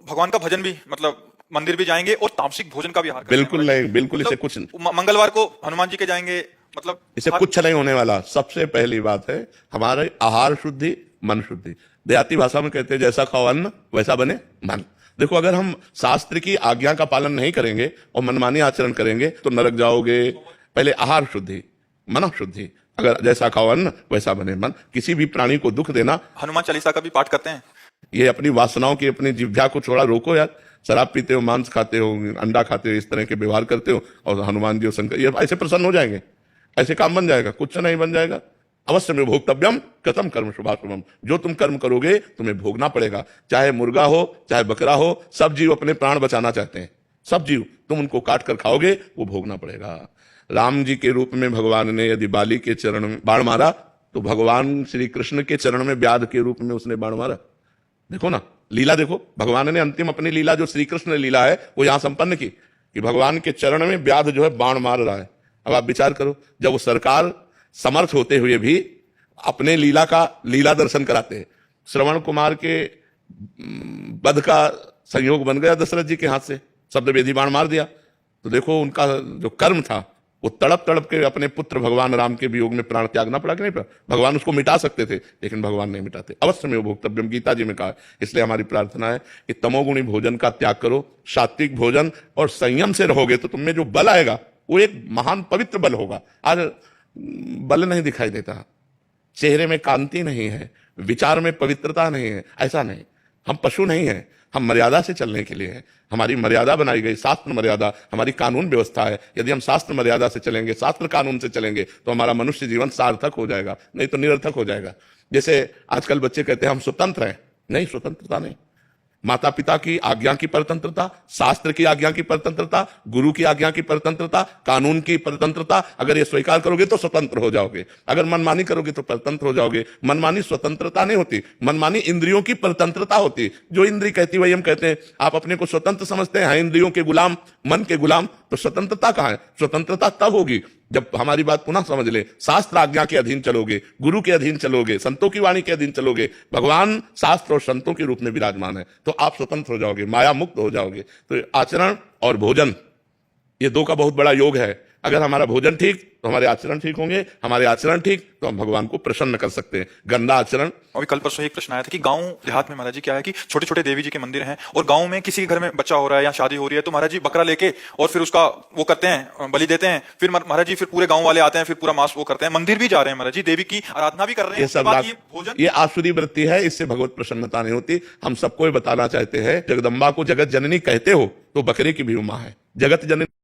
भगवान का भजन भी मतलब मंदिर भी जाएंगे और तामसिक भोजन का भी आहार करेंगे बिल्कुल नहीं, बिल्कुल इसे मतलब कुछ मंगलवार को हनुमान जी के जाएंगे मतलब इसे कुछ नहीं होने वाला। सबसे पहली बात है हमारे आहार शुद्धि, मन शुद्धि। देहाती भाषा में कहते हैं जैसा खाओ अन्न वैसा बने मन। देखो, अगर हम शास्त्र की आज्ञा का पालन नहीं करेंगे और मनमानी आचरण करेंगे तो नरक जाओगे। पहले आहार शुद्धि, मन शुद्धि। अगर जैसा खाओ अन्न वैसा बने मन। किसी भी प्राणी को दुख देना, हनुमान चालीसा का भी पाठ करते हैं। ये अपनी वासनाओं की, अपनी जिह्वा को थोड़ा रोको यार। शराब पीते हो, मांस खाते हो, अंडा खाते हो, इस तरह के व्यवहार करते हो और हनुमान जी और शंकर ये ऐसे प्रसन्न हो जाएंगे, ऐसे काम बन जाएगा? कुछ नहीं बन जाएगा। अवश्य में भोक्तव्यम कथम कर्म शुभाशुभम। जो तुम कर्म करोगे तुम्हें भोगना पड़ेगा। चाहे मुर्गा हो, चाहे बकरा हो, सब जीव अपने प्राण बचाना चाहते हैं। सब जीव, तुम उनको काट कर खाओगे वो भोगना पड़ेगा। राम जी के रूप में भगवान ने यदि बाली के चरण में बाण मारा तो भगवान श्री कृष्ण के चरण में व्याध के रूप में उसने बाण मारा। देखो ना, लीला देखो। भगवान ने अंतिम अपनी लीला जो श्री कृष्ण ने लीला है वो यहां संपन्न की कि भगवान के चरण में व्याध जो है बाण मार रहा है। अब आप विचार करो, जब वो सरकार समर्थ होते हुए भी अपने लीला दर्शन कराते हैं। श्रवण कुमार के वध का संयोग बन गया दशरथ जी के हाथ से, शब्द वेदी बाण मार दिया। तो देखो उनका जो कर्म था वो तड़प तड़प के अपने पुत्र भगवान राम के वियोग में प्राण त्यागना पड़ा कि नहीं पड़ा? भगवान उसको मिटा सकते थे लेकिन भगवान नहीं मिटाते। अवश्य में वो भोक्तव्यम, गीता जी में कहा। इसलिए हमारी प्रार्थना है कि तमोगुणी भोजन का त्याग करो, सात्विक भोजन और संयम से रहोगे तो तुम में जो बल आएगा वो एक महान पवित्र बल होगा। आज बल नहीं दिखाई देता, चेहरे में कांति नहीं है, विचार में पवित्रता नहीं है। ऐसा नहीं, हम पशु नहीं हैं, हम मर्यादा से चलने के लिए हैं। हमारी मर्यादा बनाई गई, शास्त्र मर्यादा हमारी कानून व्यवस्था है। यदि हम शास्त्र मर्यादा से चलेंगे, शास्त्र कानून से चलेंगे तो हमारा मनुष्य जीवन सार्थक हो जाएगा, नहीं तो निरर्थक हो जाएगा। जैसे आजकल बच्चे कहते हैं हम स्वतंत्र हैं। नहीं, स्वतंत्रता नहीं। माता पिता की आज्ञा की परतंत्रता, शास्त्र की आज्ञा की परतंत्रता, गुरु की आज्ञा की परतंत्रता, कानून की परतंत्रता, अगर ये स्वीकार करोगे तो स्वतंत्र हो जाओगे। अगर मनमानी करोगे तो परतंत्र हो जाओगे। मनमानी स्वतंत्रता नहीं होती, मनमानी इंद्रियों की परतंत्रता होती। जो इंद्री कहती वही हम कहते हैं। आप अपने को स्वतंत्र समझते हैं, इंद्रियों के गुलाम, मन के गुलाम, तो स्वतंत्रता कहां है? स्वतंत्रता तब होगी जब हमारी बात पुनः समझ ले, शास्त्र आज्ञा के अधीन चलोगे, गुरु के अधीन चलोगे, संतों की वाणी के अधीन चलोगे। भगवान शास्त्र और संतों के रूप में विराजमान है तो आप स्वतंत्र हो जाओगे, माया मुक्त हो जाओगे। तो आचरण और भोजन ये दो का बहुत बड़ा योग है। अगर हमारा भोजन ठीक तो हमारे आचरण ठीक होंगे, हमारे आचरण ठीक तो हम भगवान को प्रसन्न कर सकते हैं। गंदा आचरण। अभी कल परसों एक प्रश्न आया था कि गांव देहात में महाराज जी क्या है कि छोटे छोटे देवी जी के मंदिर हैं और गांव में किसी के घर में बच्चा हो रहा है या शादी हो रही है तो महाराज जी बकरा लेके और फिर उसका वो करते हैं, बलि देते हैं। फिर महाराज जी फिर पूरे गांव वाले आते हैं, फिर पूरा मांस वो करते हैं, मंदिर भी जा रहे हैं महाराज जी, देवी की आराधना भी कर रहे हैं। ये सब बात, ये आसुरी वृत्ति है, इससे भगवत प्रसन्नता नहीं होती। हम सबको बताना चाहते हैं, जगदम्बा को जगत जननी कहते हो तो बकरे की भी मां है। जगत जननी